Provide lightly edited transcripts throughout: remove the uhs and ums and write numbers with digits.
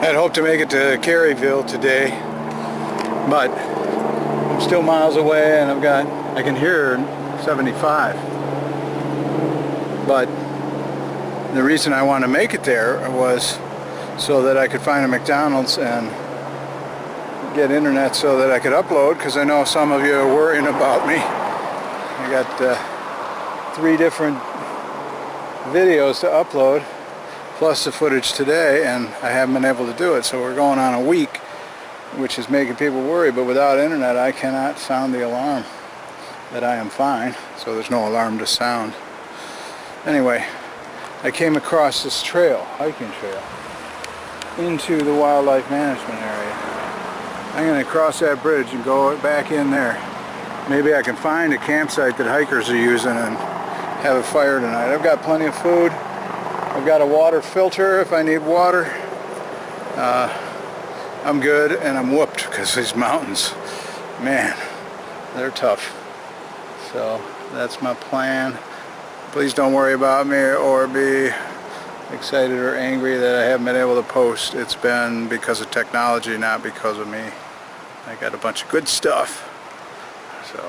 I'd hoped to make it to Caryville today, but I'm still miles away, and I can hear 75. But the reason I wanted to make it there was so that I could find a McDonald's and get internet so that I could upload, because I know some of you are worrying about me. I got 3 different videos to upload, plus the footage today, and I haven't been able to do it. So we're going on a week, which is making people worry, but without internet I cannot sound the alarm that I am fine, so there's no alarm to sound. Anyway, I came across this trail, hiking trail, into the wildlife management area. I'm going to cross that bridge and go back in there. Maybe I can find a campsite that hikers are using and have a fire tonight. I've got plenty of food. I've got a water filter if I need water. I'm good, and I'm whooped because these mountains, man, they're tough. So that's my plan. Please don't worry about me or be excited or angry that I haven't been able to post. It's been because of technology, not because of me. I got a bunch of good stuff. So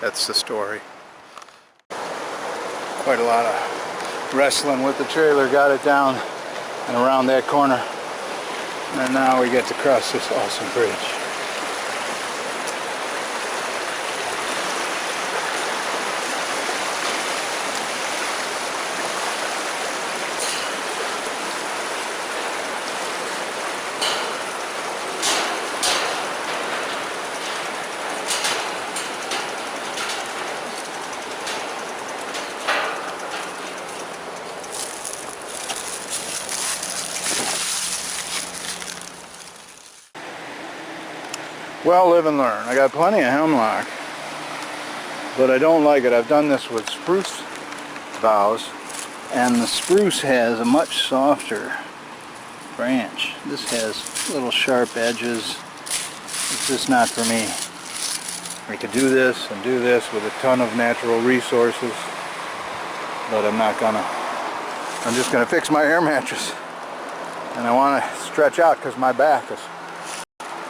that's the story. Quite a lot of wrestling with the trailer, got it down and around that corner. And now we get to cross this awesome bridge. Well, live and learn. I got plenty of hemlock, but I don't like it. I've done this with spruce boughs, and the spruce has a much softer branch. This has little sharp edges. It's just not for me. I could do this and do this with a ton of natural resources, but I'm not gonna. I'm just gonna fix my air mattress, and I want to stretch out because my back is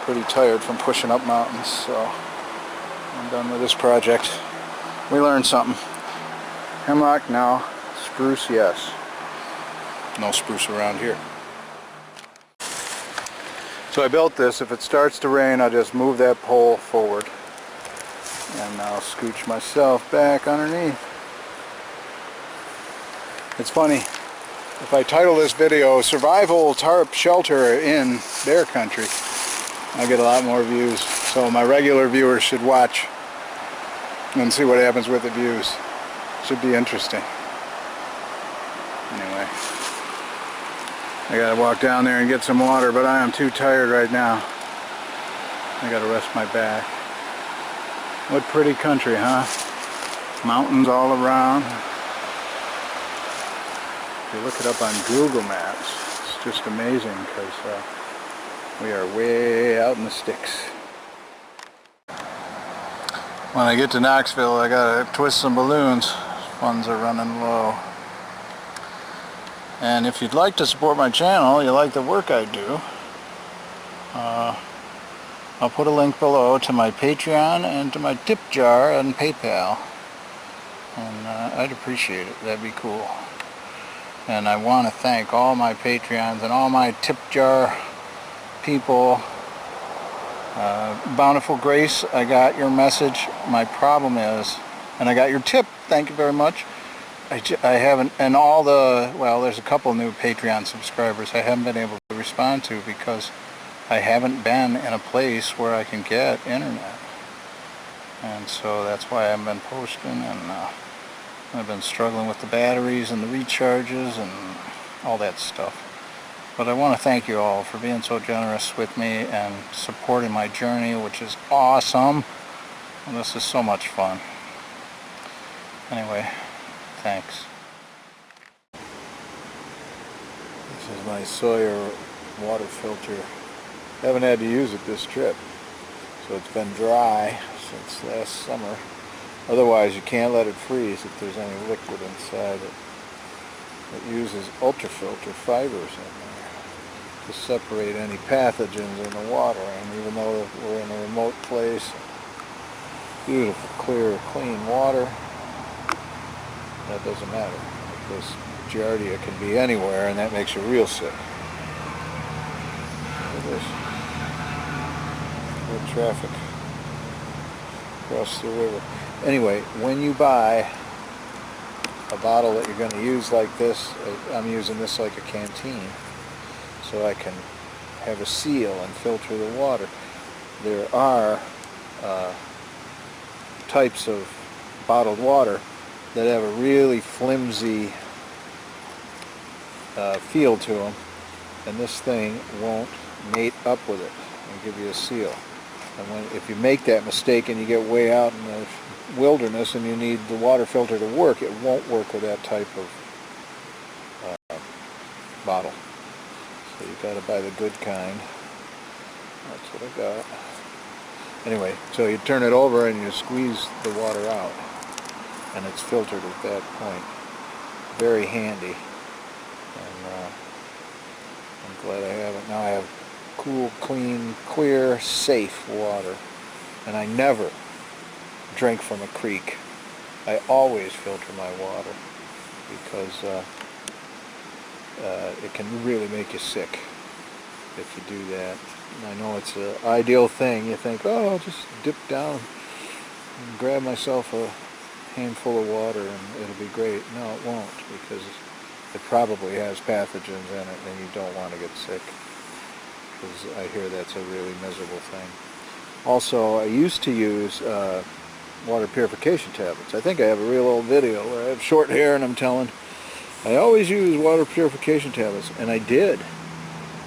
pretty tired from pushing up mountains. So I'm done with this project. We learned something. Hemlock, no. Spruce, yes. No spruce around here. So I built this. If it starts to rain, I'll just move that pole forward, and I'll scooch myself back underneath. It's funny, if I title this video Survival Tarp Shelter in Bear Country, I get a lot more views. So my regular viewers should watch and see what happens with the views. Should be interesting. Anyway, I gotta walk down there and get some water, but I am too tired right now. I gotta rest my back. What pretty country, huh? Mountains all around. If you look it up on Google Maps, it's just amazing, because we are way out in the sticks. When I get to Knoxville, I gotta twist some balloons. Funds are running low. And if you'd like to support my channel, you like the work I do, I'll put a link below to my Patreon and to my tip jar and PayPal. And I'd appreciate it. That'd be cool. And I want to thank all my Patreons and all my tip jar people. Bountiful Grace, I got your message. My problem is, and I got your tip, thank you very much. I haven't, and all the, well, there's a couple new Patreon subscribers I haven't been able to respond to because I haven't been in a place where I can get internet. And so that's why I haven't been posting, and I've been struggling with the batteries and the recharges and all that stuff. But I want to thank you all for being so generous with me and supporting my journey, which is awesome. And this is so much fun. Anyway, thanks. This is my Sawyer water filter. Haven't had to use it this trip, so it's been dry since last summer. Otherwise, you can't let it freeze if there's any liquid inside it. It uses ultrafilter fibers in there. to separate any pathogens in the water. And even though we're in a remote place, beautiful, clear, clean water, that doesn't matter, because Giardia can be anywhere, and that makes you real sick. Look at this. Good traffic across the river. Anyway, when you buy a bottle that you're going to use like this, I'm using this like a canteen, so I can have a seal and filter the water. There are types of bottled water that have a really flimsy feel to them, and this thing won't mate up with it and give you a seal. And if you make that mistake and you get way out in the wilderness and you need the water filter to work, it won't work with that type of bottle. So you've got to buy the good kind. That's what I got. Anyway, so you turn it over and you squeeze the water out, and it's filtered at that point. Very handy. And I'm glad I have it. Now I have cool, clean, clear, safe water. And I never drink from a creek. I always filter my water, because it can really make you sick if you do that. And I know it's an ideal thing. You think, oh, I'll just dip down and grab myself a handful of water and it'll be great. No, it won't, because it probably has pathogens in it and you don't want to get sick, because I hear that's a really miserable thing. Also, I used to use water purification tablets. I think I have a real old video where I have short hair and I'm telling, I always use water purification tablets, and I did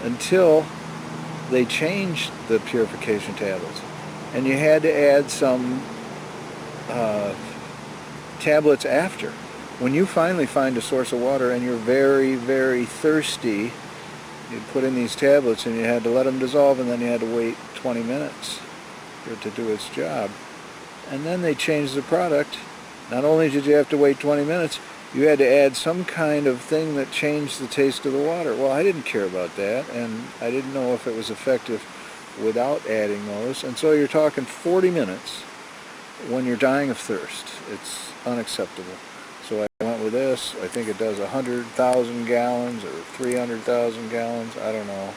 until they changed the purification tablets, and you had to add some tablets after. When you finally find a source of water and you're very, very thirsty, you'd put in these tablets and you had to let them dissolve, and then you had to wait 20 minutes for it to do its job. And then they changed the product. Not only did you have to wait 20 minutes, you had to add some kind of thing that changed the taste of the water. Well, I didn't care about that, and I didn't know if it was effective without adding those. And so you're talking 40 minutes when you're dying of thirst. It's unacceptable. So I went with this. I think it does 100,000 gallons or 300,000 gallons. I don't know,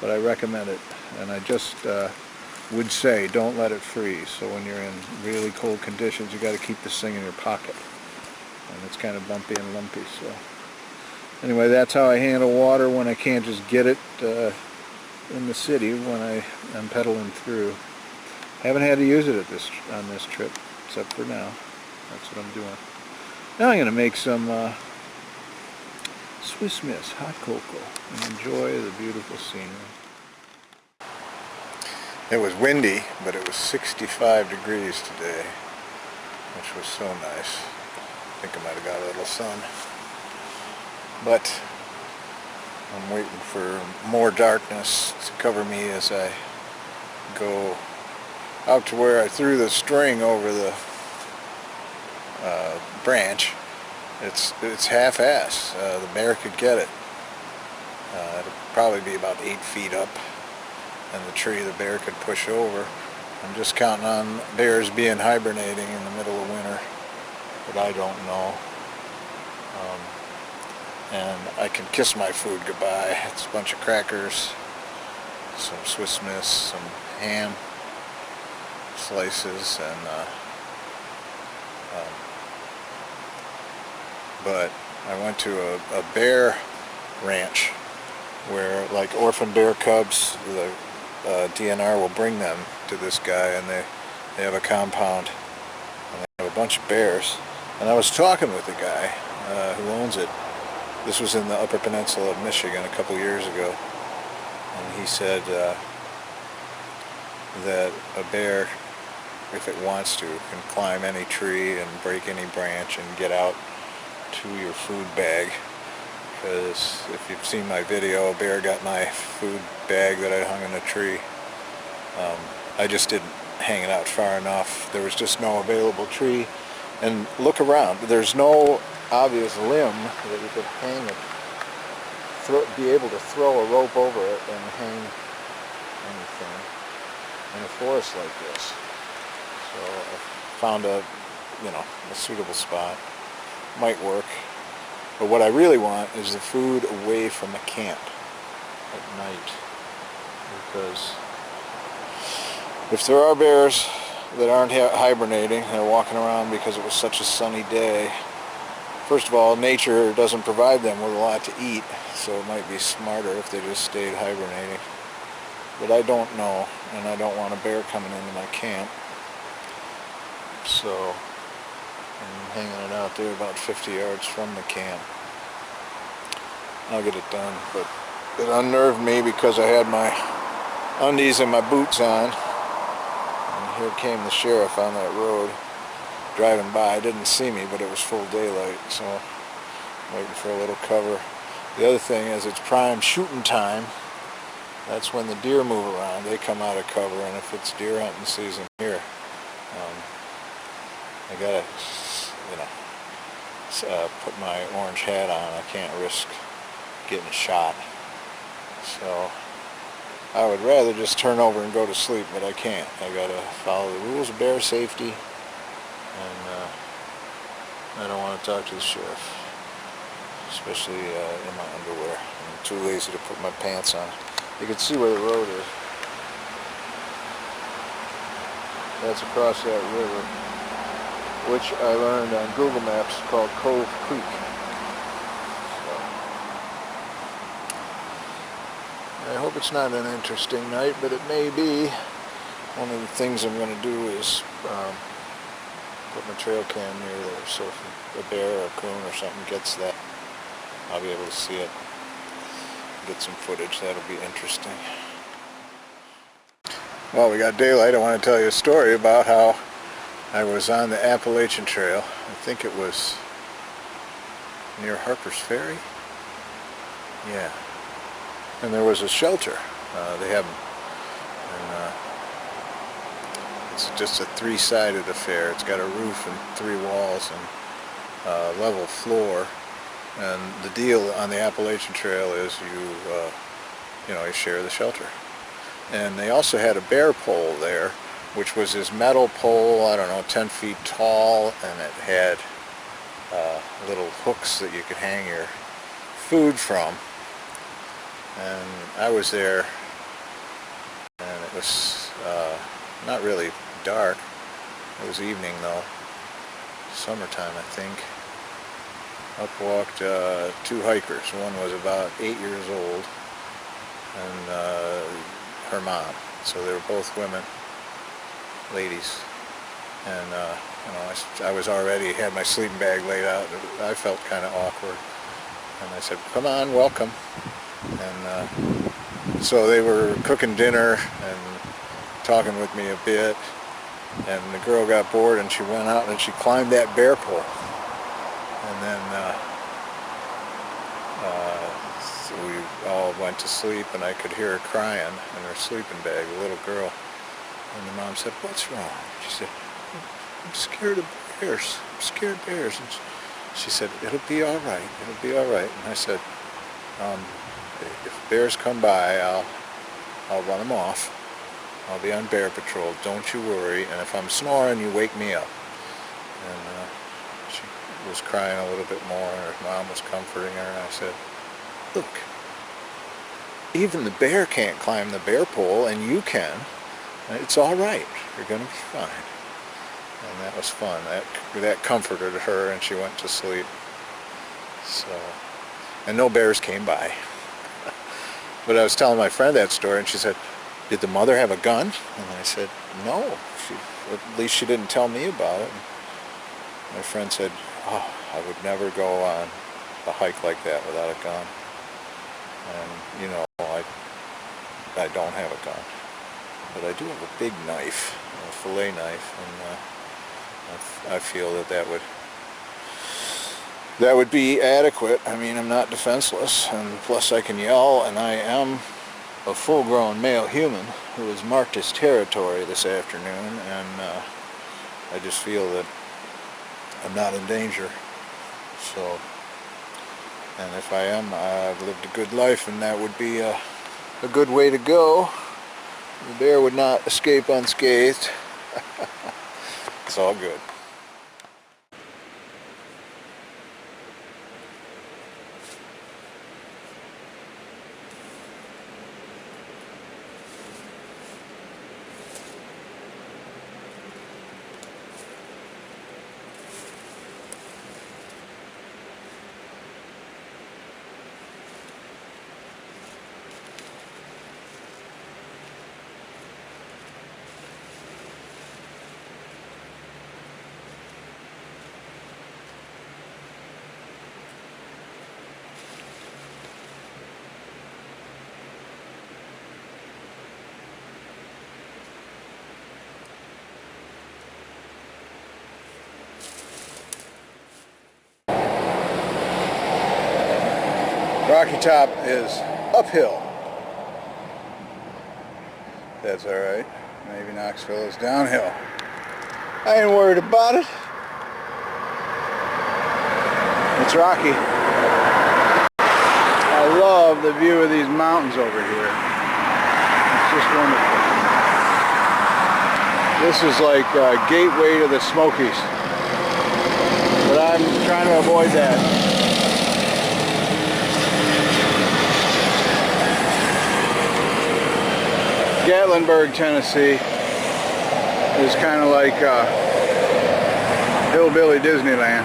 but I recommend it. And I just would say don't let it freeze. So when you're in really cold conditions, you got to keep this thing in your pocket. And it's kind of bumpy and lumpy. So anyway, that's how I handle water when I can't just get it in the city when I'm pedaling through. Haven't had to use it on this trip, except for now. That's what I'm doing. Now I'm going to make some Swiss Miss hot cocoa and enjoy the beautiful scenery. It was windy, but it was 65 degrees today, which was so nice. I think I might have got a little sun. But I'm waiting for more darkness to cover me as I go out to where I threw the string over the branch. It's half-ass. The bear could get it. It'll probably be about 8 feet up, and the tree the bear could push over. I'm just counting on bears being hibernating in the middle of winter, but I don't know. And I can kiss my food goodbye. It's a bunch of crackers, some Swiss Miss, some ham slices, and but I went to a bear ranch where, like, orphan bear cubs, the DNR will bring them to this guy, and they have a compound and they have a bunch of bears. And I was talking with the guy who owns it. This was in the Upper Peninsula of Michigan a couple years ago, and he said that a bear, if it wants to, can climb any tree and break any branch and get out to your food bag. Because if you've seen my video, a bear got my food bag that I hung in a tree. I just didn't hang it out far enough. There was just no available tree. And look around. There's no obvious limb that you could hang a be able to throw a rope over it and hang anything in a forest like this. So I found a suitable spot. Might work. But what I really want is the food away from the camp at night. Because if there are bears that aren't hibernating, they're walking around because it was such a sunny day. First of all, nature doesn't provide them with a lot to eat, so it might be smarter if they just stayed hibernating. But I don't know, and I don't want a bear coming into my camp. So I'm hanging it out there about 50 yards from the camp. I'll get it done, but it unnerved me because I had my undies and my boots on. And here came the sheriff on that road driving by. Didn't see me, but it was full daylight, so I'm waiting for a little cover. The other thing is it's prime shooting time. That's when the deer move around. They come out of cover, and if it's deer hunting season here, I gotta, put my orange hat on. I can't risk getting shot. So I would rather just turn over and go to sleep, but I can't. I gotta follow the rules of bear safety, and I don't want to talk to the sheriff, especially in my underwear. I'm too lazy to put my pants on. You can see where the road is. That's across that river, which I learned on Google Maps called Cove Creek. I hope it's not an interesting night, but it may be. One of the things I'm going to do is put my trail cam near there, so if a bear or a coon or something gets that, I'll be able to see it, get some footage. That'll be interesting. Well, we got daylight. I want to tell you a story about how I was on the Appalachian Trail. I think it was near Harper's Ferry. Yeah. And there was a shelter. They have them. And it's just a three-sided affair. It's got a roof and 3 walls and a level floor. And the deal on the Appalachian Trail is you share the shelter. And they also had a bear pole there, which was this metal pole, I don't know, 10 feet tall, and it had little hooks that you could hang your food from. And I was there, and it was not really dark. It was evening though, summertime I think. Up walked 2 hikers. One was about 8 years old, and her mom. So they were both women, ladies. And I was already had my sleeping bag laid out. I felt kind of awkward, and I said, "Come on, welcome." And so they were cooking dinner and talking with me a bit, and the girl got bored and she went out and she climbed that bear pole, and then so we all went to sleep, and I could hear her crying in her sleeping bag, a little girl. And the mom said, "What's wrong?" She said, "I'm scared of bears. I'm scared of bears." And she said, "It'll be all right. It'll be all right." And I said, if bears come by, I'll run them off. I'll be on bear patrol. Don't you worry. And if I'm snoring, you wake me up. And she was crying a little bit more, and her mom was comforting her. And I said, "Look, even the bear can't climb the bear pole, and you can. It's all right. You're going to be fine." And that was fun. That comforted her, and she went to sleep. So, and no bears came by. But I was telling my friend that story, and she said, "Did the mother have a gun?" And I said, "No. At least she didn't tell me about it." And my friend said, "Oh, I would never go on a hike like that without a gun." And, I don't have a gun. But I do have a big knife, a fillet knife, and I feel that would be adequate. I mean, I'm not defenseless, and plus I can yell, and I am a full-grown male human who has marked his territory this afternoon, and I just feel that I'm not in danger. So And if I am, I've lived a good life, and that would be a good way to go. The bear would not escape unscathed. It's all good. Rocky Top is uphill. That's alright. Maybe Knoxville is downhill. I ain't worried about it. It's rocky. I love the view of these mountains over here. It's just wonderful. This is like a gateway to the Smokies. But I'm trying to avoid that. Gatlinburg, Tennessee is kind of like hillbilly Disneyland,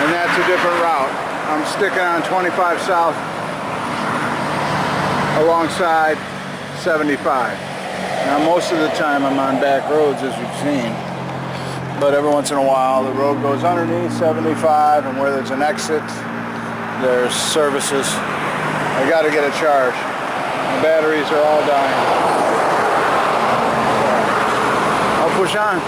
and that's a different route. I'm sticking on 25 South alongside 75. Now most of the time I'm on back roads, as you've seen, but every once in a while the road goes underneath 75, and where there's an exit there's services. I got to get a charge. The batteries are all dying. I'll push on.